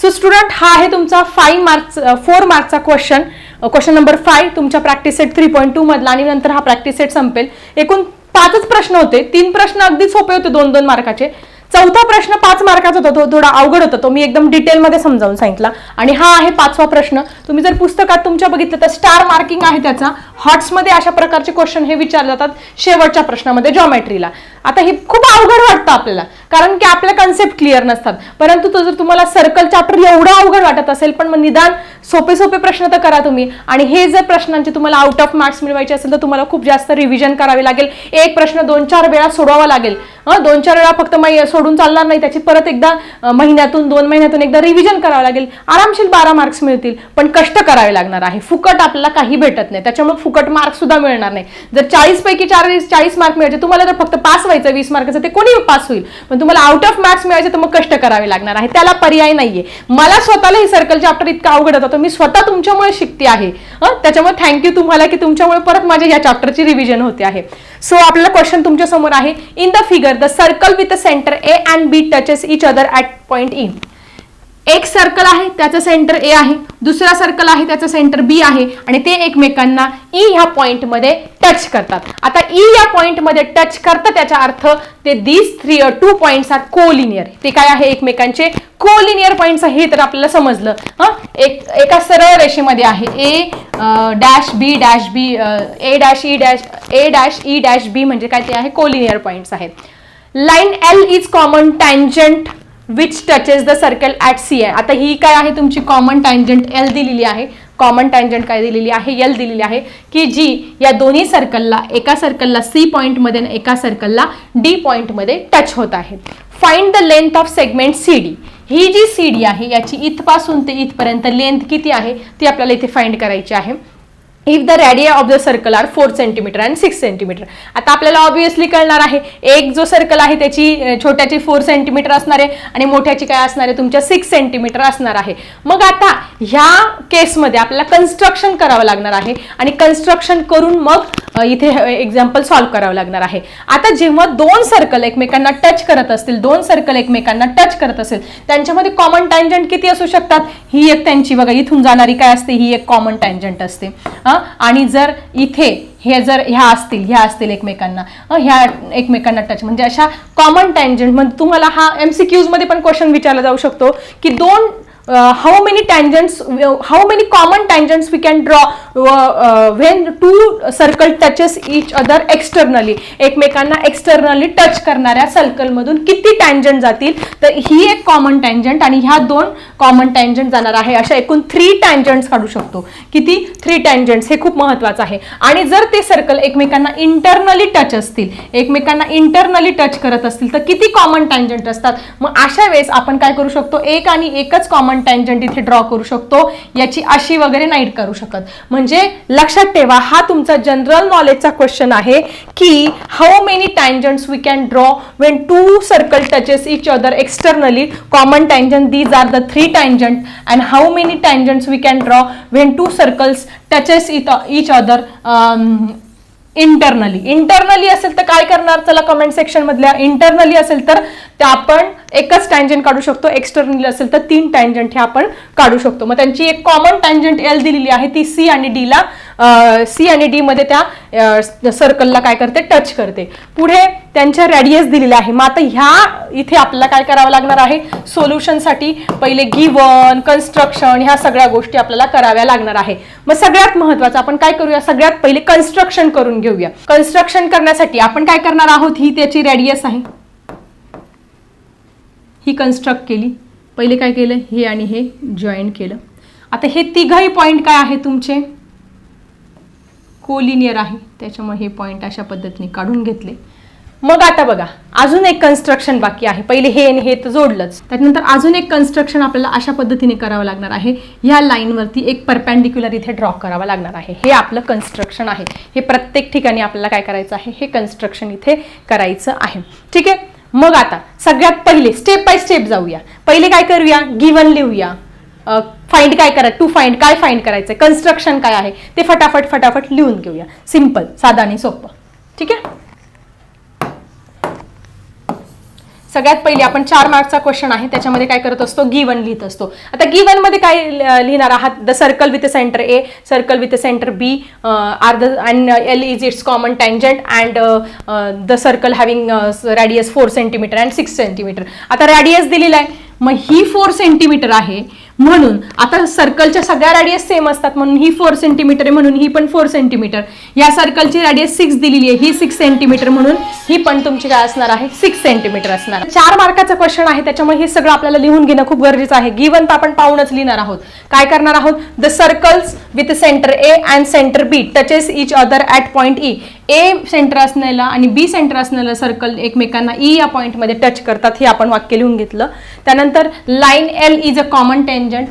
So student हा आहे तुमचा 4 मार्कचा क्वेश्चन नंबर 5 तुमच्या प्रॅक्टिस सेट 3.2 मधला आणि नंतर हा प्रॅक्टिस सेट संपेल. एकूण 5च प्रश्न होते. 3 प्रश्न अगदी सोपे होते 2-2 मार्काचे. चौथा प्रश्न 5 मार्काचा होता, तो थोडा अवघड होता, तो मी एकदम डिटेलमध्ये समजावून सांगितला. आणि हा आहे 5वा प्रश्न. तुम्ही जर पुस्तकात तुमच्या बघितलं तर स्टार मार्किंग आहे त्याचा. हॉट्समध्ये अशा प्रकारचे क्वेश्चन हे विचारले जातात शेवटच्या प्रश्नामध्ये जॉमेट्रीला. आता हे खूप अवघड वाटतं आपल्याला, कारण की आपल्या कन्सेप्ट क्लिअर नसतात. परंतु तो जर तुम्हाला सर्कल चॅप्टर एवढं अवघड वाटत असेल, पण मग निदान सोपे प्रश्न तर करा तुम्ही. आणि हे जर प्रश्नांचे तुम्हाला आउट ऑफ मार्क्स मिळवायचे असेल तर तुम्हाला खूप जास्त रिव्हिजन करावी लागेल. एक प्रश्न 2-4 वेळा सोडवावा लागेल. 2-4 वेळा फक्त सोडून चालणार नाही, त्याची परत एकदा महिन्यातून 2 महिन्यातून एकदा रिव्हिजन करावं लागेल. आरामशीर 12 मार्क्स मिळतील, पण कष्ट करावे लागणार आहे. फुकट आपल्याला काही भेटत नाही, त्याच्यामुळे फुकट मार्क्स सुद्धा मिळणार नाही. जर 40 पैकी 40 मार्क मिळायचे, तुम्हाला जर फक्त पास व्हायचं 20 मार्काचं, ते कोणी पास होईल. पण तुम्हाला आउट ऑफ मार्क्स मिळायचे तर मग कष्ट करावे लागणार आहे, त्याला पर्याय नाहीये. मला स्वतःला हे सर्कल चॅप्टर इतका अवघड होता, मी स्वतः तुमच्यामुळे शिकते आहे. त्याच्यामुळे थँक्यू तुम्हाला की तुमच्यामुळे परत माझ्या या चॅप्टरची रिव्हिजन होते आहे. सो आपला क्वेश्चन तुमच्या समोर आहे. In the figure the circle with centre A and B touches each other at point E. एक सर्कल आहे त्याचं सेंटर ए आहे, दुसरा सर्कल आहे त्याचं सेंटर बी आहे आणि ते एकमेकांना ई ह्या पॉइंटमध्ये टच करतात. आता ई या पॉइंटमध्ये टच करतात त्याचा अर्थ ते these 2 पॉइंट्स आर कोलिनियर. ते काय आहे? एकमेकांचे कोलिनियर पॉइंट्स आहे, हे तर आपल्याला समजलं. एका सरळ रेषेमध्ये आहे A dash B dash B, A dash E dash B म्हणजे काय? ते आहे कोलिनियर पॉइंट्स आहेत. Line L is common tangent which touches the circle at C आहे. आता ही काय आहे? तुमची कॉमन टँजंट एल दिलेली आहे. कॉमन टँजंट काय दिलेली आहे? एल दिलेली आहे, की जी या दोन्ही सर्कलला, एका सर्कलला सी पॉइंटमध्ये आणि एका सर्कलला डी पॉइंटमध्ये टच होत आहे. Find the length of segment C D. ही जी सी डी आहे याची इथपासून ते इथपर्यंत लेंथ किती आहे ती आपल्याला इथे फाइंड करायची आहे. If the radii of the circle are 4 centimetre and 6 centimetre. आता आपल्याला ऑब्विसली कळणार आहे, एक जो सर्कल आहे त्याची छोट्याची 4 सेंटीमीटर असणार आहे आणि मोठ्याची काय असणार आहे? तुमच्या 6 सेंटीमीटर असणार आहे. मग आता ह्या केसमध्ये आपल्याला कन्स्ट्रक्शन करावं लागणार आहे आणि कन्स्ट्रक्शन करून मग इथे एक्झाम्पल सॉल्व्ह करावं लागणार आहे. आता जेव्हा 2 सर्कल एकमेकांना टच करत असतील, 2 सर्कल एकमेकांना टच करत असेल, त्यांच्यामध्ये कॉमन टँजंट किती असू शकतात? ही एक त्यांची बघा इथून जाणारी काय असते? ही एक कॉमन टँजंट असते. आणि जर इथे हे जर ह्या असतील एकमेकांना, ह्या एकमेकांना टच, म्हणजे अशा कॉमन टँजंट. म्हणजे तुम्हाला हा MCQs मध्ये पण क्वेश्चन विचारला जाऊ शकतो की how many common tangents we can draw when 2 circle touches each other externally. एकमेकांना एक्सटर्नली टच करणाऱ्या सर्कल मधून किती टँजंट जातील? तर ही एक कॉमन टँजंट आणि ह्या 2 कॉमन टँजंट जाणार आहे. अशा एकूण 3 टँजंट्स काढू शकतो. किती? 3 टँजंट्स. हे खूप महत्वाचं आहे. आणि जर ते सर्कल एकमेकांना इंटरनली टच असतील, एकमेकांना इंटरनली टच करत असतील तर किती कॉमन टँजंट असतात? मग अशा वेळेस आपण काय करू शकतो? एक आणि एकच कॉमन टँजंट इथे ड्रॉ करू शकतो. याची अशी वगैरे नाही करू शकत. म्हणजे लक्षात ठेवा, हा तुमचा जनरल नॉलेजचा क्वेश्चन आहे की how many tangents we can draw when 2 circle touches each other externally. Common tangent these are the 3 tangent. And how many tangents we can draw when 2 circles touches each other internally असेल तर काय करणार? चला comment section मधल्या. Internally असेल तर ते आपण एकच टँजंट काढू शकतो, एक्सटर्नली असेल तर 3 टँजंट हे आपण काढू शकतो. मग त्यांची एक कॉमन टँजंट एल दिलेली आहे, ती सी आणि डी मध्ये त्या सर्कलला काय करते? टच करते. पुढे त्यांच्या रेडियस दिलेल्या आहे. मग आता ह्या इथे आपल्याला काय करावं लागणार आहे? सोल्युशनसाठी पहिले गिवन, कन्स्ट्रक्शन ह्या सगळ्या गोष्टी आपल्याला कराव्या लागणार आहे. मग सगळ्यात महत्वाचं आपण काय करूया? सगळ्यात पहिले कन्स्ट्रक्शन करून घेऊया. कन्स्ट्रक्शन करण्यासाठी आपण काय करणार आहोत? ही त्याची रेडियस आहे, ही कन्स्ट्रक्ट केली. पहिले काय केलं? हे आणि हे जॉईन केलं. आता हे तिघही पॉइंट काय आहे? तुमचे कोलिनियर आहे, त्याच्यामुळे हे पॉइंट अशा पद्धतीने काढून घेतले. मग आता बघा, अजून एक कन्स्ट्रक्शन बाकी आहे. पहिले हे आणि हे तर जोडलंच, त्यानंतर अजून एक कन्स्ट्रक्शन आपल्याला अशा पद्धतीने करावं लागणार आहे. ह्या लाईनवरती एक परपेंडिक्युलर इथे ड्रॉ करावा लागणार आहे. हे आपलं कन्स्ट्रक्शन आहे. हे प्रत्येक ठिकाणी आपल्याला काय करायचं आहे? हे कन्स्ट्रक्शन इथे करायचं आहे. ठीक आहे. मग आता सगळ्यात पहिले स्टेप बाय स्टेप जाऊया. पहिले काय करूया? गिवन लिहूया. फाइंड काय करा? टू फाइंड काय फाइंड करायचंय? कन्स्ट्रक्शन काय आहे ते फटाफट लिहून घेऊया. सिंपल, साधा आणि सोपं. ठीक आहे. सगळ्यात पहिली आपण 4 मार्कचा क्वेश्चन आहे, त्याच्यामध्ये काय करत असतो, गिवन लिहित असतो. आता गिवन मध्ये काय लिहिणार आहात, the circle with centre A, circle with centre B are the and L is its common tangent and the circle having radius 4 centimetre and 6 centimetre. आता रॅडियस दिलेला आहे, मग ही 4 सेंटीमीटर आहे, म्हणून आता सर्कलच्या सगळ्या रॅडियस सेम असतात, म्हणून ही 4 सेंटीमीटर आहे, म्हणून ही पण 4 सेंटीमीटर. या सर्कलची रॅडियस 6 दिलेली आहे, ही 6 सेंटीमीटर, म्हणून ही पण तुमची काय असणार आहे, 6 सेंटीमीटर असणार. 4 मार्काचा क्वेश्चन आहे, त्याच्यामुळे हे सगळं आपल्याला लिहून घेणं खूप गरजेचं आहे. गिवन तर आपण पाहूनच लिहिणार आहोत. काय करणार आहोत, the circles with centre A and centre B touches each other at point E. A centre असलेला आणि बी सेंटर असलेला सर्कल एकमेकांना ई या पॉईंटमध्ये टच करतात, हे आपण वाक्य लिहून घेतलं. त्यानंतर line L is a common tangent,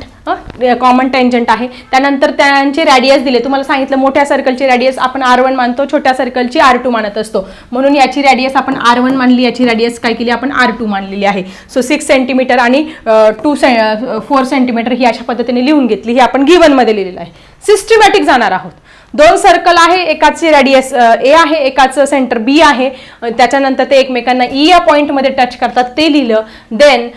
common tangent आहे. त्यानंतर त्यांचे रॅडियस दिले, तुम्हाला सांगितलं मोठ्या सर्कलची रॅडियस आपण R1 मानतो, छोट्या सर्कलची R2 मानत असतो, म्हणून याची रॅडियस आपण R1 मानली, याची रॅडियस काय केली आपण R2 मानलेली आहे. सो 6 सेंटीमीटर आणि 4 सेंटीमीटर ही अशा पद्धतीने लिहून घेतली, ही आपण गिवन मध्ये लिहिलेलं आहे. सिस्टमॅटिक जाणार आहोत. 2 सर्कल आहे, एकाची रॅडियस ए आहे, एकाचं सेंटर बी आहे, त्याच्यानंतर ते एकमेकांना ई या पॉईंटमध्ये टच करतात, ते लिहिलं. Then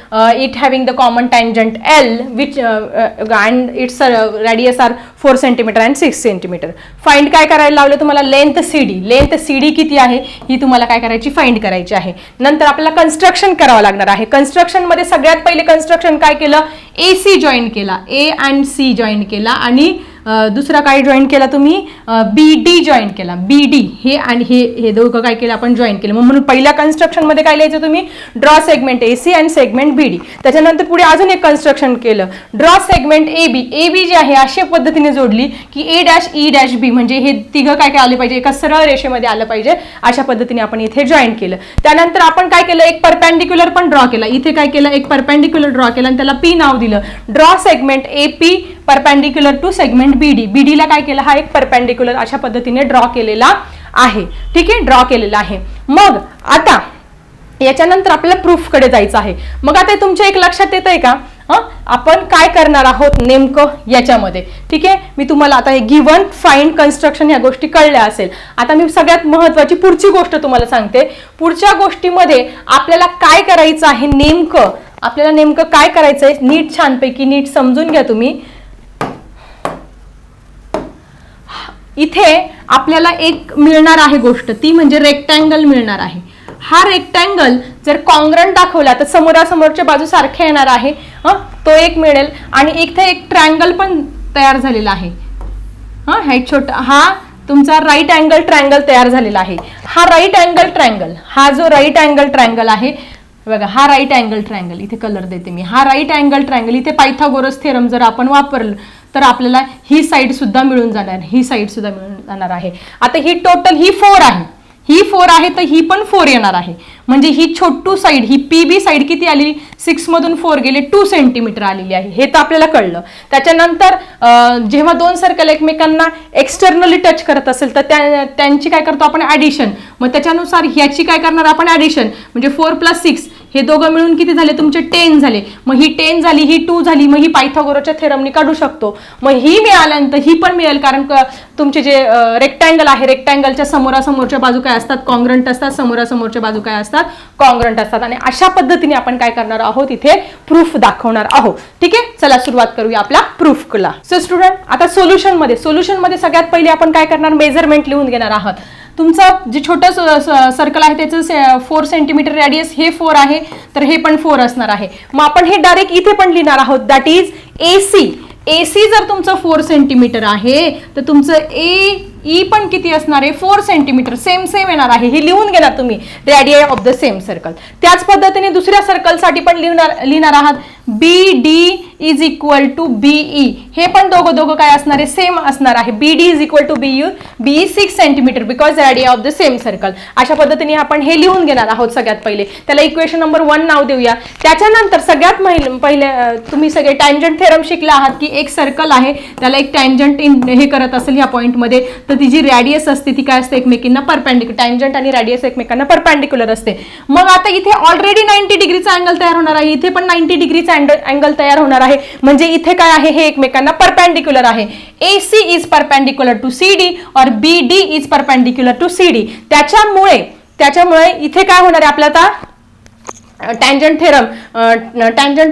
it having the common tangent L which and its radius are 4 centimetre and 6 centimetre. Find काय करायला लावलं तुम्हाला, लेंथ CD. लेंथ CD किती आहे ही तुम्हाला काय करायची, फाइंड करायची आहे. नंतर आपल्याला कन्स्ट्रक्शन करावं लागणार आहे. कन्स्ट्रक्शन मध्ये सगळ्यात पहिले कन्स्ट्रक्शन काय केलं, AC जॉईन केला, A अँड C जॉईन केला, आणि दुसरा काय जॉईन केला तुम्ही, BD जॉईन केला. BD हे आणि हे दोघं काय केलं आपण, जॉईन केलं. म्हणून पहिल्या कन्स्ट्रक्शन मध्ये काय लिहायचं तुम्ही, draw segment AC and segment BD. त्याच्यानंतर पुढे अजून एक कन्स्ट्रक्शन केलं, ड्रॉ सेगमेंट AB. AB जी आहे अशा पद्धतीने जोडली की A', E', B म्हणजे हे तिघं काय काय आले पाहिजे, एका सरळ रेषेमध्ये आलं पाहिजे, अशा पद्धतीने आपण इथे जॉईन केलं. त्यानंतर आपण काय केलं, एक परपेंडिक्युलर पण ड्रॉ केला. इथे काय केलं, एक परपेंडिक्युलर ड्रॉ केला आणि त्याला P नाव दिलं. Draw segment AP perpendicular to segment BD. BD ला काय केलं, हा एक परपेंडिक्युलर अशा पद्धतीने ड्रॉ केलेला आहे. ठीक आहे, ड्रॉ केलेला आहे. मग आता याच्यानंतर आपल्याला प्रूफ कडे जायचं आहे. मग आता तुमच्या एक लक्षात येत आहे का, आपण काय करणार आहोत नेमकं याच्यामध्ये. ठीक आहे, मी तुम्हाला आता हे गिवन, फाइंड, कन्स्ट्रक्शन या गोष्टी कळल्या असेल. आता मी सगळ्यात महत्वाची पुढची गोष्ट तुम्हाला सांगते. पुढच्या गोष्टीमध्ये आपल्याला काय करायचं आहे, नेमकं आपल्याला नेमकं काय करायचं आहे, नीट छानपैकी नीट समजून घ्या तुम्ही. इथे आपल्याला एक मिळणार आहे गोष्ट, ती म्हणजे रेक्टँगल मिळणार आहे. हा रेक्टँगल जर कॉन्ग्रंट दाखवला तर समोरासमोरच्या बाजू सारख्या येणार आहे, तो एक मिळेल. आणि इथे एक ट्रायंगल पण तयार झालेला आहे. हा छोटा, हा तुमचा राईट अँगल ट्रायंगल तयार झालेला आहे. हा राईट अँगल ट्रायंगल, हा जो राईट अँगल ट्रायंगल आहे बघा, हा राईट अँगल ट्रायंगल, इथे कलर देते मी, हा राईट अँगल ट्रायंगल. इथे पायथागोरस थेरम जर आपण वापरलं तर आपल्याला ही साईड सुद्धा मिळून जाणार, ही साईड सुद्धा मिळून जाणार आहे. आता ही टोटल ही 4 आहे, ही 4 आहे, तर ही पण 4 येणार आहे. म्हणजे ही छोटू साईड, ही PB साईड किती आली, 6 मधून 4 गेले, 2 सेंटीमीटर आलेली आहे. हे तर आपल्याला कळलं. त्याच्यानंतर जेव्हा 2 सर्कल एकमेकांना एक्सटर्नली टच करत असेल तर त्यांची काय करतो आपण, ऍडिशन. मग त्याच्यानुसार ह्याची काय करणार आपण, ऍडिशन. म्हणजे 4 + 6 हे दोघं मिळून किती झाले तुमचे, 10 झाले. मग ही 10 झाली, ही 2 झाली, मग ही पायथागोरसच्या थेरमनी काढू शकतो. मग ही मिळाल्यानंतर ही पण मिळेल, कारण तुमचे जे रेक्टँगल आहे, रेक्टँगलच्या समोरासमोरच्या बाजू काय असतात, कॉन्ग्रंट असतात, समोरासमोरच्या बाजू काय असतात, कॉन्ग्रंट असतात. आणि अशा पद्धतीने आपण काय करणार आहोत, इथे प्रूफ दाखवणार आहोत. ठीक आहे, चला सुरुवात करूया आपल्या प्रूफला. सो स्टुडंट, आता सोल्युशन मध्ये सगळ्यात पहिले आपण काय करणार, मेजरमेंट लिहून घेणार आहात. तुमचं जे छोटं सर्कल आहे त्याचं 4 सेंटीमीटर रॅडियस, हे 4 आहे, तर हे पण 4 असणार आहे. मग आपण हे डायरेक्ट इथे पण लिहिणार आहोत, दॅट इज AC. AC जर तुमचं 4 सेंटीमीटर आहे तर तुमचं E पण किती असणार आहे, 4 सेंटीमीटर. सेम येणार आहे, हे लिहून घेणार तुम्ही, radius of the same circle. त्याच पद्धतीने दुसऱ्या सर्कलसाठी पण लिहिणार आहात, BD is equal to BE. हे पण दोघं काय असणार आहे, सेम असणार आहे. BD is equal to BE 6 centimetre because radius of the same circle. अशा पद्धतीने आपण हे लिहून घेणार आहोत सगळ्यात पहिले. त्याला इक्वेशन नंबर 1 नाव देऊया. त्याच्यानंतर सगळ्यात पहिले तुम्ही सगळे टँजंट थेरम शिकला आहात की एक सर्कल आहे, त्याला एक टँजंट हे करत असेल ह्या पॉईंटमध्ये, तर ती जी रॅडियस असते ती काय असते, एकमेकांना परपेंडिक्युलर. टँजंट आणि रॅडियस एकमेकांना परपेंडिक्युलर असते. मग आता इथे ऑलरेडी 90 डिग्रीचा अँगल तयार होणार आहे, इथे पण 90 डिग्रीचा अँगल तयार होणार आहे. म्हणजे इथे काय आहे, हे एकमेकांना परपेंडिक्युलर आहे. AC is perpendicular to CD और BD is perpendicular to CD. त्याच्यामुळे इथे काय होणार आहे, आपल्याला टँजंट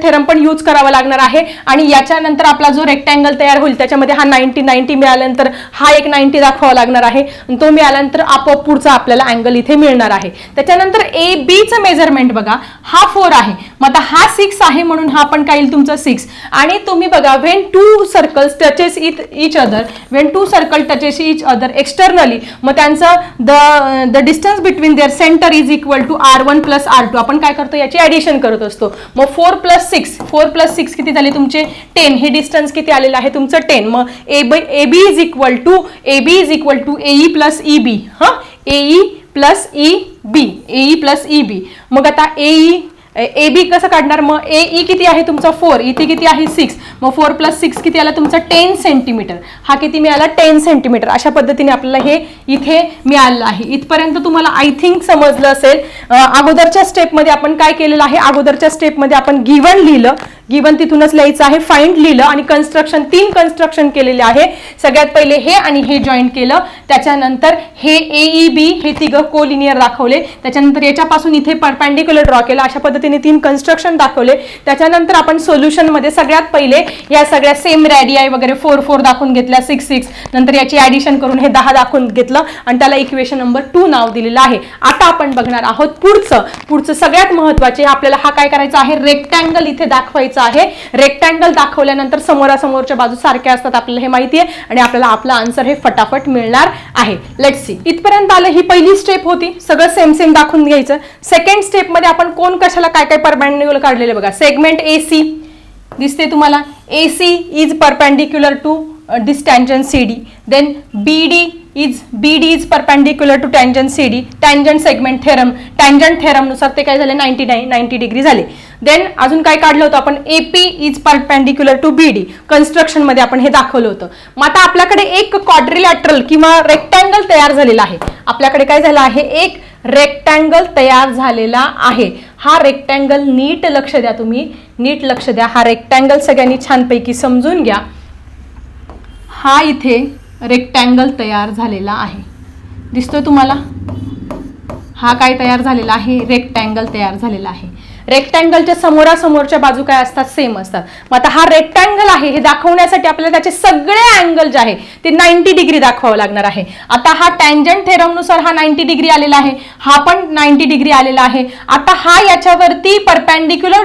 थेरम पण यूज करावा लागणार आहे. आणि याच्यानंतर आपला जो रेक्टँगल तयार होईल त्याच्यामध्ये हा 90 मिळाल्यानंतर हा एक 90 दाखवावा लागणार आहे. तो मिळाल्यानंतर आपोआप पुढचा आपल्याला अँगल इथे मिळणार आहे. त्याच्यानंतर ए बीचं मेजरमेंट बघा, हा 4 आहे, मग आता हा 6 आहे म्हणून हा पण काय येईल तुमचा 6. आणि तुम्ही बघा when two circles touches each other, when two circle touches each other externally, मग त्यांचं the distance between their centre is equal to R1 plus R2. आपण काय करतो याची ऍडिशन करत असतो. मग 4 प्लस 6 किती झाले तुमचे 10. हे डिस्टन्स किती आलेलं आहे तुमचं 10. मग AB is equal to AE plus EB. AE plus EB. मग आता AB कसं काढणार, मग AE किती आहे तुमचा 4, इथे किती आहे 6, मग 4 प्लस 6 किती आला तुमचा 10 सेंटीमीटर. हा किती मिळाला 10 सेंटीमीटर. अशा पद्धतीने आपल्याला हे इथे मिळालं आहे. इथपर्यंत तुम्हाला आय थिंक समजलं असेल. अगोदरच्या स्टेपमध्ये आपण काय केलेलं आहे, अगोदरच्या स्टेपमध्ये आपण गिवन लिहिलं, गिवन तिथूनच लिहायचं आहे, फाइंड लिहिलं आणि कन्स्ट्रक्शन 3 कन्स्ट्रक्शन केलेले आहे. सगळ्यात पहिले हे आणि हे जॉईन केलं, त्याच्यानंतर हे AEB हे तिघं कोलिनियर दाखवले, त्याच्यानंतर याच्यापासून इथे परपेंडिक्युलर ड्रॉ केला. अशा पद्धतीने 3 कन्स्ट्रक्शन दाखवले. त्याच्यानंतर आपण सोल्युशनमध्ये सगळ्यात पहिले या सगळ्या सेम रॅडियाई वगैरे 4 दाखवून घेतल्या, 6 नंतर याची ऍडिशन करून हे 10 दाखवून घेतलं आणि त्याला इक्वेशन नंबर 2 नाव दिलेलं आहे. आता आपण बघणार आहोत पुढचं सगळ्यात महत्त्वाचे, आपल्याला हा काय करायचा आहे, रेक्टँगल इथे दाखवायचा आहे. रेक्टँगल दाखवल्यानंतर समोरासमोरच्या बाजू सारख्या असतात आपल्याला हे माहिती आहे आणि आपल्याला आपला आन्सर हे फटाफट मिळणार आहे. Let's see. इथपर्यंत आलं, ही पहिली स्टेप होती, सगळं सेम दाखवून घ्यायचं. सेकंड स्टेप मध्ये आपण कोण कशाला काय काय परपेंडिक्युलर काढलेले बघा. सेगमेंट AC दिसते तुम्हाला, AC is perpendicular to this tangent CD. Then BD is perpendicular to tangent CD. Tangent segment theorem, tangent theorem नुसार ते काय झाले 90 डिग्री झाले. देन अजून काय काढलं होतं आपण, AP is perpendicular to BD. Construction मध्ये आपण हे दाखवलं होतं. मग आता आपल्याकडे एक क्वाड्रिलॅटरल किंवा रेक्टँगल तयार झालेला आहे. आपल्याकडे काय झालं आहे, एक रेक्टँगल तयार झालेला आहे. हा रेक्टँगल नीट लक्ष द्या, तुम्ही नीट लक्ष द्या. हा रेक्टँगल सगळ्यांनी छानपैकी समजून घ्या. हा इथे रेक्टँगल तयार झालेला आहे, दिसतोय तुम्हाला. हा काय तयार झालेला आहे, रेक्टँगल तयार झालेला आहे. रेक्टँगलच्या समोरासमोरच्या बाजू काय असतात, सेम असतात. मग आता हा रेक्टँगल आहे हे दाखवण्यासाठी आपल्याला त्याचे सगळे अँगल जे आहे ते 90 डिग्री दाखवावं लागणार आहे. आता हा टँजंट थेरमनुसार हा 90 डिग्री आलेला आहे, हा पण 90 डिग्री आलेला आहे. आता हा याच्यावरती परपेंडिक्युलर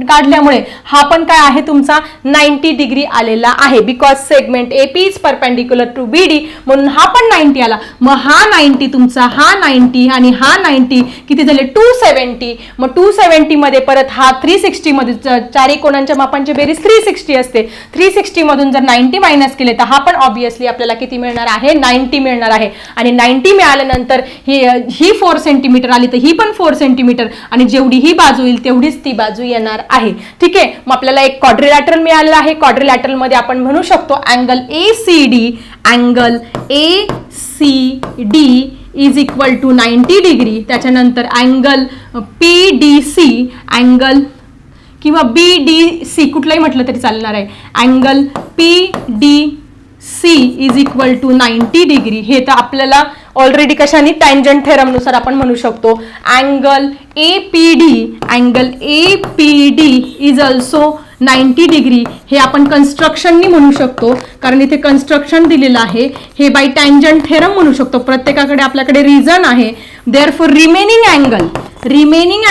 काढल्यामुळे हा पण काय आहे तुमचा 90 डिग्री आलेला आहे. Because segment AP is perpendicular to BD म्हणून हा पण 90 आला. मग हा 90 तुमचा, हा 90 आणि हा 90 किती झाले 270. मग 270 मध्ये परत हा 360 मध्ये, चारी कोणांच्या मापांची बेरीज 360 असते. 360 मधून जर 90 मायनस केले तर हा पण ऑब्विसली आपल्याला किती मिळणार आहे, 90 मिळणार आहे. आणि 90 मिळाल्यानंतर ही 4 सेंटीमीटर आली तर ही पण 4 सेंटीमीटर आणि जेवढी ही बाजू येईल तेवढीच ती बाजू येणार आहे. ठीक आहे. मग आपल्याला एक क्वाड्रिलॅटरल मिळालेला आहे. क्वाड्रिलॅटरल मध्ये आपण म्हणू शकतो angle ACD is equal to 90 degree. त्याच्यानंतर अँगल PDC, अँगल किंवा BDC कुठलाही म्हटलं तरी चालणार आहे. Angle PDC is equal to 90 degree. हे तर आपल्याला ऑलरेडी कशाने, टँजंट थेरमनुसार आपण म्हणू शकतो. Angle APD is also 90 degree. हे आपण कन्स्ट्रक्शननी म्हणू शकतो कारण इथे कन्स्ट्रक्शन दिलेलं आहे. हे बाय टँजंट थेरम म्हणू शकतो. प्रत्येकाकडे आपल्याकडे रिझन आहे. देअरफॉर रिमेनिंग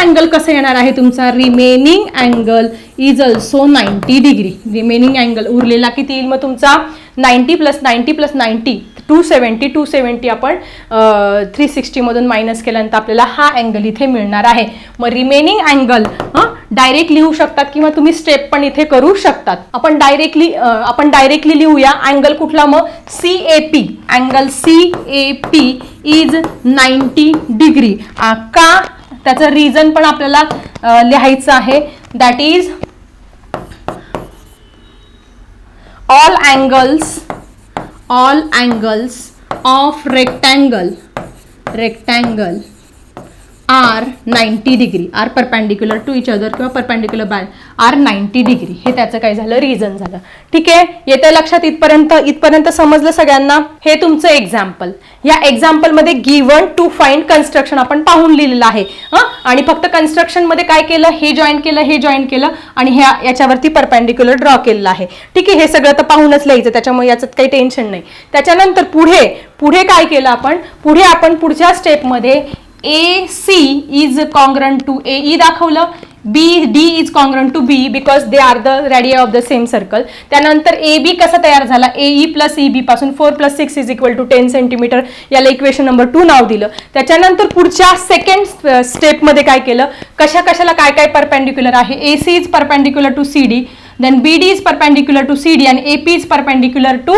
अँगल कसं येणार आहे तुमचा, remaining angle is also 90 degree. Remaining angle उरलेला किती येईल मग तुमचा 90 प्लस 90 270 आपण 360 मधून मायनस केल्यानंतर आपल्याला हा अँगल इथे मिळणार आहे. मग रिमेनिंग अँगल डायरेक्ट लिहू शकतात किंवा तुम्ही स्टेप पण इथे करू शकतात. आपण डायरेक्टली लिहूया. अँगल कुठला मग CAP. Angle CAP is 90 degree. का, त्याचं रिझन पण आपल्याला लिहायचं आहे. That is all angles of rectangle are 90 degree, are perpendicular to each other किंवा परपेंडिक्युलर बाय आर 90 डिग्री, हे त्याचं काय झालं, रिझन झालं. ठीक आहे, येत्या लक्षात इथपर्यंत समजलं सगळ्यांना. हे तुमचं एक्झाम्पल. या एक्झाम्पलमध्ये गिव्हन टू फाइंड कन्स्ट्रक्शन आपण पाहून लिहिलेलं आहे. आणि फक्त कन्स्ट्रक्शन मध्ये काय केलं, हे जॉईन केलं आणि याच्यावरती परपेंडिक्युलर ड्रॉ केलेलं आहे. ठीक आहे, हे सगळं तर पाहूनच लिहायचं, त्याच्यामुळे याच्यात काही टेन्शन नाही. त्याच्यानंतर पुढे काय केलं आपण, पुढच्या स्टेपमध्ये AC is congruent to AE दाखवलं, D is congruent to B because they are the radii of the same circle. त्यानंतर AB कसा तयार झाला, AE प्लस EB पासून 4 + 6 = 10 सेंटीमीटर, याला इक्वेशन नंबर 2 नाव दिलं. त्याच्यानंतर पुढच्या सेकंड स्टेपमध्ये काय केलं, कशाला काय परपेंडिक्युलर आहे, AC is perpendicular to CD, then BD is perpendicular to CD and AP is perpendicular to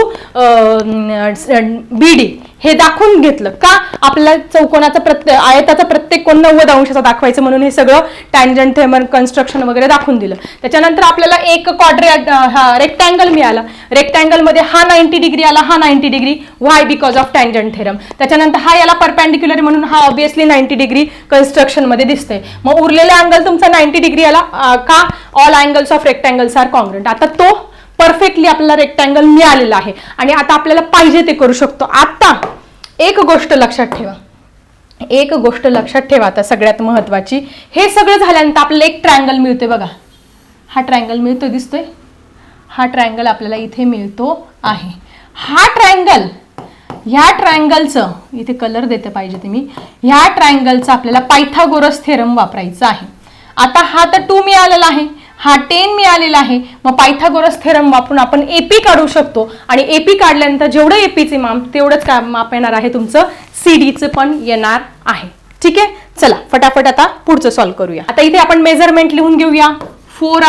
BD, हे दाखवून घेतलं. का, आपल्याला चौकोनाचा आयताचा प्रत्येक कोण 90 अंशाचा दाखवायचं म्हणून हे सगळं टँजंट थेरम कन्स्ट्रक्शन वगैरे दाखवून दिलं. त्याच्यानंतर आपल्याला एक रेक्टँगल मिळाला. रेक्टँगल मध्ये हा 90 डिग्री आला, हा 90 degree, why, because of tangent theorem. त्याच्यानंतर हा याला परपेंडिक्युलर म्हणून हा ऑब्विसली 90 डिग्री कन्स्ट्रक्शन मध्ये दिसतंय. मग उरलेला अँगल तुमचा 90 डिग्री आला. का, all angles of rectangles are congruent. आता तो परफेक्टली आपल्याला रेक्टँगल मिळालेला आहे आणि आता आपल्याला पाहिजे ते करू शकतो. आता एक गोष्ट लक्षात ठेवा, आता सगळ्यात महत्वाची, हे सगळं झाल्यानंतर आपल्याला एक ट्रायंगल मिळतोय बघा. हा ट्रायंगल मिळतोय, दिसतोय, हा ट्रायंगल आपल्याला इथे मिळतो आहे. हा ट्रायंगल, ह्या ट्रायंगलचं इथे कलर देते पाहिजे तुम्ही, ह्या ट्रायंगलचं आपल्याला पायथागोरस थेरम वापरायचा आहे. आता हा तर 2 मिळालेला आहे, हा 10 मिळालेला आहे. मग पायथागोरस थेरम वापरून आपण एपी काढू शकतो आणि एपी काढल्यानंतर जेवढं एपीचे माप तेवढंच काय माप येणार आहे तुमचं सीडीचं पण येणार आहे. ठीक आहे, चला फटाफट आता पुढचं सॉल्व्ह करूया. आता इथे आपण मेजरमेंट लिहून घेऊया. 4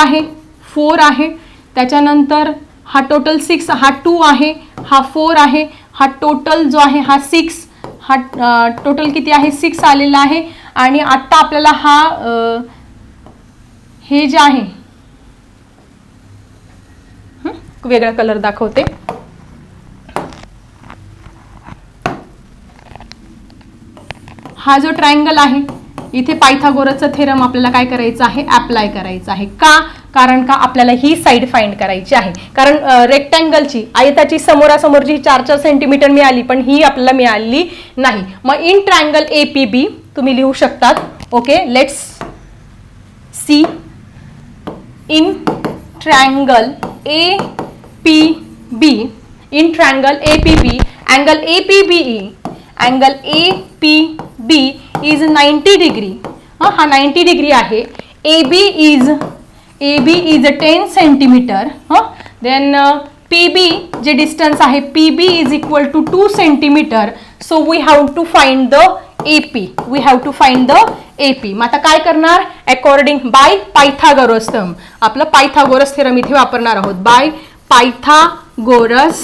आहे, त्याच्यानंतर हा टोटल 6, हा 2 आहे, हा 4 आहे, हा टोटल जो आहे हा 6, हा टोटल किती आहे 6 आलेला आहे. आणि आता आपल्याला हा हे जे आहे वेगळा कलर दाखवते. हा जो ट्रायंगल आहे इथे पायथागोरसचा थेरम आपल्याला काय करायचं आहे, अप्लाय करायचं आहे. का, कारण का आपल्याला ही साईड फाइंड करायची आहे. कारण रेक्टँगलची आयताची समोरासमोरची 4 सेंटीमीटर मिळाली पण ही आपल्याला मिळाली नाही. मग इन ट्रायंगल APB तुम्ही लिहू शकतात. Okay, let's see in triangle APB, in triangle APB, angle APB is 90 degree. हा 90 डिग्री आहे. AB is 10 centimetre. then PB जे डिस्टन्स आहे PB is equal to 2 centimetre. so we have to find the AP. मग आता काय करणार, according bye Pythagoras theorem, आपलं Pythagoras theorem इथे वापरणार आहोत. बाय पायथागोरस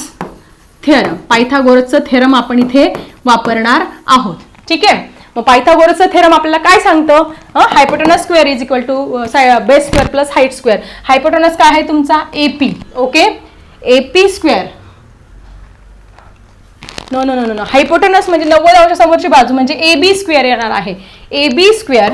पायथागोरसचं थेरम आपण इथे वापरणार आहोत. ठीक आहे, मग पायथागोरसचं थेरम आपल्याला काय सांगतं, hypotenuse square is equal to base square plus height square. Hypotenuse काय आहे तुमचा AP. Okay, AP square, no, hypotenuse म्हणजे 90 अंशासमोरची बाजू म्हणजे AB स्क्वेअर येणार आहे. AB स्क्वेअर,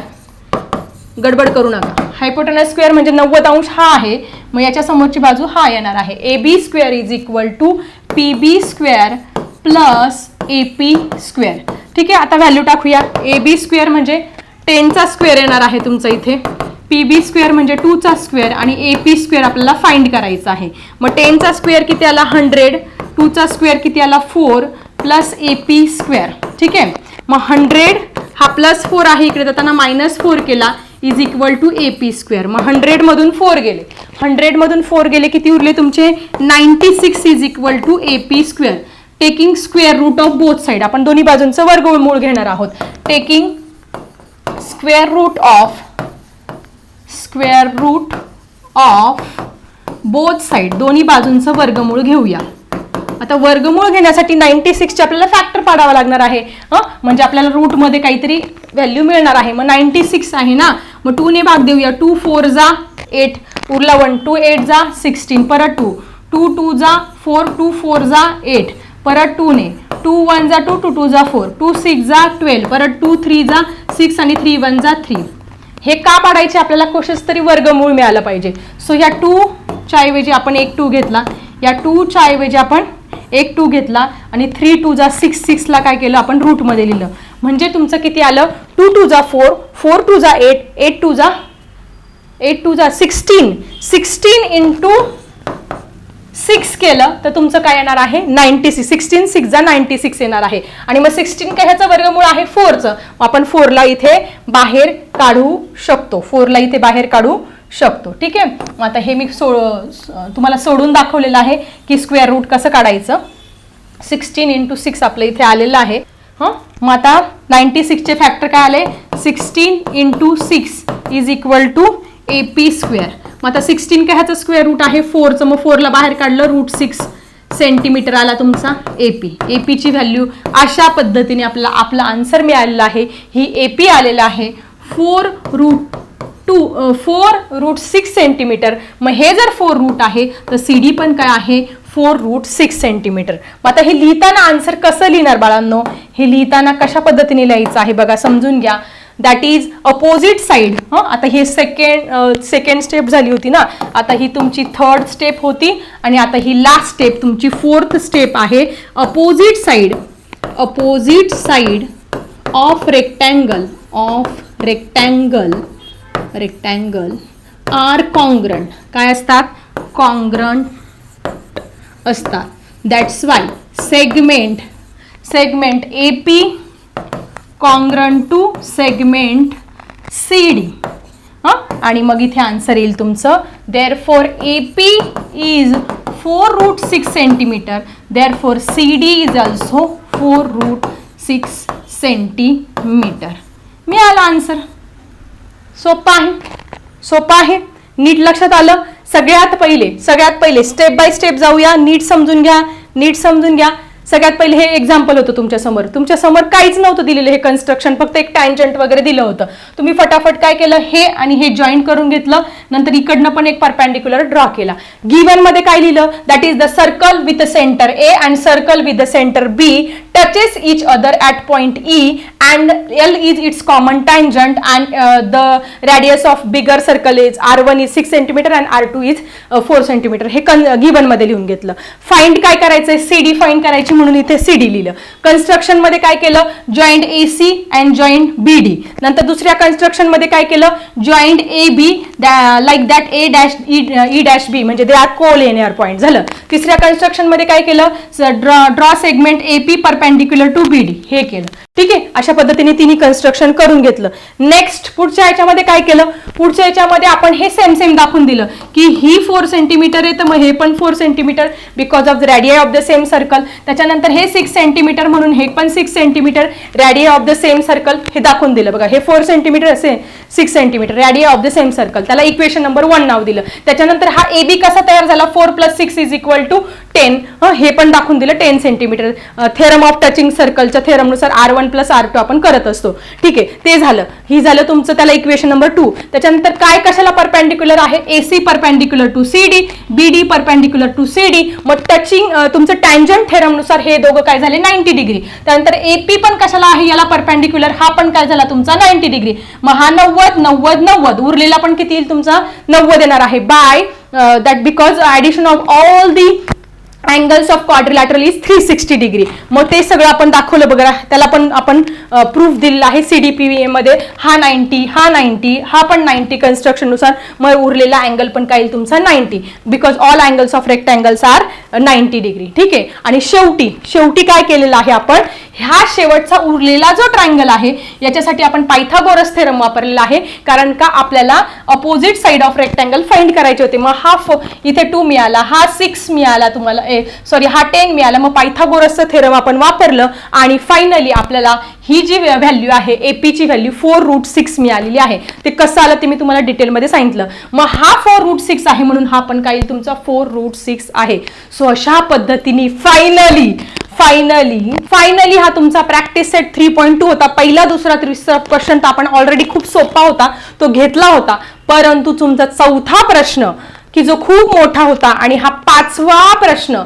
गडबड करू नका, हायपोटेनस स्क्वेअर म्हणजे 90 अंश हा आहे, मग याच्या समोरची बाजू हा येणार आहे. AB square is equal to PB square plus AP square. ठीक आहे, आता व्हॅल्यू टाकूया. AB स्क्वेअर म्हणजे 10चा स्क्वेअर येणार आहे तुमचा इथे, PB स्क्वेअर म्हणजे 2चा स्क्वेअर आणि AP स्क्वेअर आपल्याला फाइंड करायचा आहे. मग 10चा स्क्वेअर किती आला 100, 2चा स्क्वेअर किती आला 4 प्लस AP स्क्वेअर. ठीक आहे, मग 100 हा प्लस 4 आहे, इकडे जाताना -4 केला is equal to AP square. मग 100 मधून 4 गेले, 100 मधून 4 गेले, किती उरले तुमचे 96 is equal to AP square. Taking square root of both side, आपण दोन्ही बाजूंचं वर्गमूळ घेणार आहोत. Taking square root of both side, दोन्ही बाजूंचं वर्गमूळ घेऊया. आता वर्गमूळ घेण्यासाठी 96 चे आपल्याला फॅक्टर पाडावा लागणार आहे. म्हणजे आपल्याला रूट मध्ये काहीतरी व्हॅल्यू मिळणार आहे. मग 96 आहे ना, मग 2 ने भाग देऊया. 2 4 जा 8, उरला 1, 2 8 जा 16, परत 2 2 2 जा 4, 2 4 जा 8, परत 2 ने 2 1 जा 2 2 2 जा 4 2 6 जा 12 परत 2 3 जा 6 आणि 3 1 जा 3. हे का पाडायचे आपल्याला क्वेश्चन्स तरी वर्गमूळ मिळालं पाहिजे. सो या 2 च्या ऐवजी आपण एक 2 घेतला, या 2 च्या ऐवजी आपण एक 2 घेतला आणि 3 2 जा 6 6 ला काय केलं आपण रूट मध्ये लिहिलं. म्हणजे तुमचं किती आलं 2 2 जा 4 4 2 जा 8 8 2 जा 16 16 इंटू 6 केलं तर तुमचं काय येणार आहे 96. 16 6 जा 96 येणार आहे. आणि मग 16 काय ह्याचं वर्गमूळ आहे 4चं. आपण 4 ला इथे बाहेर काढू शकतो, 4 ला इथे बाहेर काढू शकतो. ठीक आहे. मग आता हे मी तुम्हाला सोडून दाखवलेलं आहे की स्क्वेअर रूट कसं काढायचं. 16 इंटू 6 आपलं इथे आलेलं आहे. मग आता 96चे फॅक्टर काय आले 16 into 6 is equal to AP square. मग आता 16 काय ह्याचं स्क्वेअर रूट आहे 4चं, मग 4 ला बाहेर काढलं रूट 6 सेंटीमीटर आला तुमचा AP. APची व्हॅल्यू अशा पद्धतीने आपल्याला आपला आन्सर मिळालेला आहे. ही AP आलेला आहे 4 रूट 6 सेंटीमीटर. मग हे जर 4 रूट आहे तर CD पण काय आहे 4 रूट 6 सेंटीमीटर. मग आता हे लिहिताना आन्सर कसं लिहिणार बाळांनो, हे लिहिताना कशा पद्धतीने लिहायचं आहे बघा, समजून घ्या. That is opposite side. आता हे सेकंड स्टेप झाली होती ना, आता ही तुमची थर्ड स्टेप होती आणि आता ही लास्ट स्टेप तुमची 4th स्टेप आहे. Opposite side of rectangle are congruent. काय असतात कॉन्ग्रंट असतात. That's why segment AP congruent to segment CD. आणि मग इथे आन्सर येईल तुमचं therefore AP is 4 root 6 centimetre, therefore CD is also 4 root 6 centimetre. मिळाला आन्सर. सोपा आहे. नीट लक्षात आलं. सगळ्यात पहिले स्टेप बाय स्टेप जाऊया. नीट समजून घ्या. सगळ्यात पहिले हे एक्झाम्पल होतं तुमच्या समोर काहीच नव्हतं दिलेलं. हे कन्स्ट्रक्शन फक्त एक टँजंट वगैरे दिलं होतं. तुम्ही फटाफट काय केलं हे आणि हे जॉईंट करून घेतलं. नंतर इकडनं पण एक परपेंडिक्युलर ड्रॉ केला. गिवन मध्ये काय लिहिलं that is the circle with centre A and circle with the centre B touches each other at point E and L is its common tangent and the radius of bigger circle is R1 is 6 cm and R2 is 4 cm. हे given मध्ये लिहून घेतलं. Find काय करायचंय CD find करायची म्हणून इथे CD लिहिलं. कन्स्ट्रक्शन मध्ये काय केलं joint AC and joint BD. नंतर दुसऱ्या कन्स्ट्रक्शन मध्ये काय केलं joint AB like that A dash E dash B म्हणजे दे आर कोलिनियर पॉइंट झालं. तिसऱ्या कन्स्ट्रक्शन मध्ये काय केलं draw segment AP perpendicular to BD हे केलं. ठीक आहे. अशा पद्धतीने तिने कन्स्ट्रक्शन करून घेतलं. नेक्स्ट पुढच्या याच्यामध्ये काय केलं पुढच्या याच्यामध्ये आपण हे सेम दाखवून दिलं की ही 4 सेंटीमीटर आहे तर मग हे पण 4 centimetre because of the radii of the same circle. त्याच्यानंतर हे 6 सेंटीमीटर म्हणून हे पण 6 centimetre radii of the same circle हे दाखवून दिलं. बघा हे 4 सेंटीमीटर असे 6 centimetre radii of the same circle. त्याला इक्वेशन नंबर 1 नाव दिलं. त्याच्यानंतर हा AB कसा तयार झाला 4 + 6 इज इक्वल टू 10. हे पण दाखवून दिलं 10 सेंटीमीटर. थेरम ऑफ टचिंग सर्कलच्या थेरमनुसार R1 + R2 आपण करत असतो. ठीक आहे. ते झालं. ही झालं तुमचं त्याला इक्वेशन नंबर 2. त्याच्यानंतर काय कशाला परपेंडिक्युलर आहे AC perpendicular to CD BD perpendicular to CD. मग टचिंग तुमचं टँजंट थेरमनुसार हे दोघं काय झाले 90 डिग्री. त्यानंतर AP पण कशाला आहे याला परपेंडिक्युलर हा पण काय झाला तुमचा 90 डिग्री. मग हा 90 उरलेला पण किती येईल तुमचा 90 येणार आहे by that because addition of all the angles of quadrilateral is 360 degree. मग ते सगळं आपण दाखवलं बघा. त्याला पण आपण प्रूफ दिलेला आहे CDPVA मध्ये. हा 90 हा पण 90 कन्स्ट्रक्शननुसार. मग उरलेला अँगल पण काय येईल तुमचा 90 because all angles of rectangles are 90 degree. ठीक आहे. आणि शेवटी काय केलेलं आहे आपण ह्या शेवटचा उरलेला जो ट्रायंगल आहे याच्यासाठी आपण पायथागोरस थेरम वापरलेला आहे. कारण का आपल्याला opposite side of rectangle find करायचे होते. मग हा इथे 2 मिळाला, हा 6 मिळाला तुम्हाला हा 10 मिळाला. मग पायथागोरसचं थेरम आपण वापरलं आणि फायनली आपल्याला ही जी व्हॅल्यू आहे APची व्हॅल्यू 4 रूट 6 मिळालेली आहे. ते कसं आलं ते मी तुम्हाला डिटेलमध्ये सांगितलं. मग हा 4 रूट 6 आहे म्हणून हा पण काय तुमचा 4 रूट 6 आहे. सो अशा पद्धतीने फायनली हा तुमचा प्रॅक्टिस सेट 3.2 होता. पहिला दुसरा तिसरा क्वेश्चन तर आपण ऑलरेडी खूप सोपा होता तो घेतला होता. परंतु तुमचा चौथा प्रश्न की जो खूप मोठा होता आणि हा 5वा प्रश्न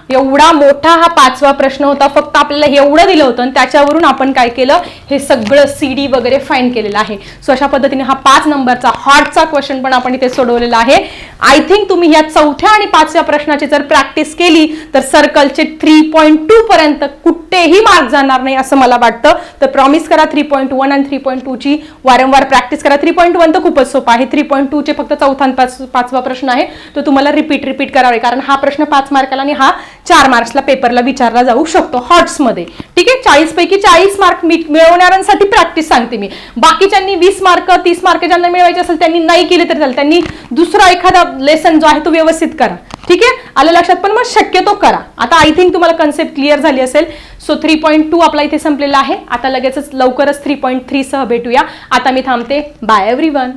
एवढा मोठा हा 5वा प्रश्न होता, फक्त आपल्याला हे एवढं दिलं होतं आणि त्याच्यावरून आपण काय केलं, हे सगळं CD वगैरे फाईन केलेलं आहे. सो अशा पद्धतीने हा 5 नंबरचा हॉटचा क्वेश्चन पण आपण इथे सोडवलेला आहे. आय थिंक तुम्ही या 4थ्या आणि 5व्या प्रश्नाची जर प्रॅक्टिस केली तर सर्कलचे 3.2 पर्यंत कुठेही मार्क जाणार नाही असं मला वाटतं. तर प्रॉमिस करा 3.1 आणि 3.2 ची वारंवार प्रॅक्टिस करा. 3.1 तर खूपच सोपा आहे. 3.2 चे फक्त 4था आणि 5वा प्रश्न आहे, तो तुम्हाला रिपीट करावा, कारण हा प्रश्न 5 मार्काला आणि हा 4 मार्क्सला पेपरला विचारला जाऊ शकतो हॉट्स मध्ये. ठीक आहे, 40 पैकी 40 मार्क मिळवणाऱ्यांसाठी प्रॅक्टिस सांगते मी. बाकीच्यांनी 20 मार्क 30 मार्क ज्यांना मिळवायचे असेल त्यांनी नाही केले तरी चालेल, त्यांनी दुसरा एखादा लेसन जो आहे तो व्यवस्थित करा. ठीक आहे, आलं लक्षात, पण मग शक्यतो करा. आता आय थिंक तुम्हाला कन्सेप्ट क्लिअर झाली असेल. सो 3.2 आपला इथे संपलेला आहे. आता लगेचच लवकरच 3.3 सह भेटूया. आता मी थांबते. Bye everyone.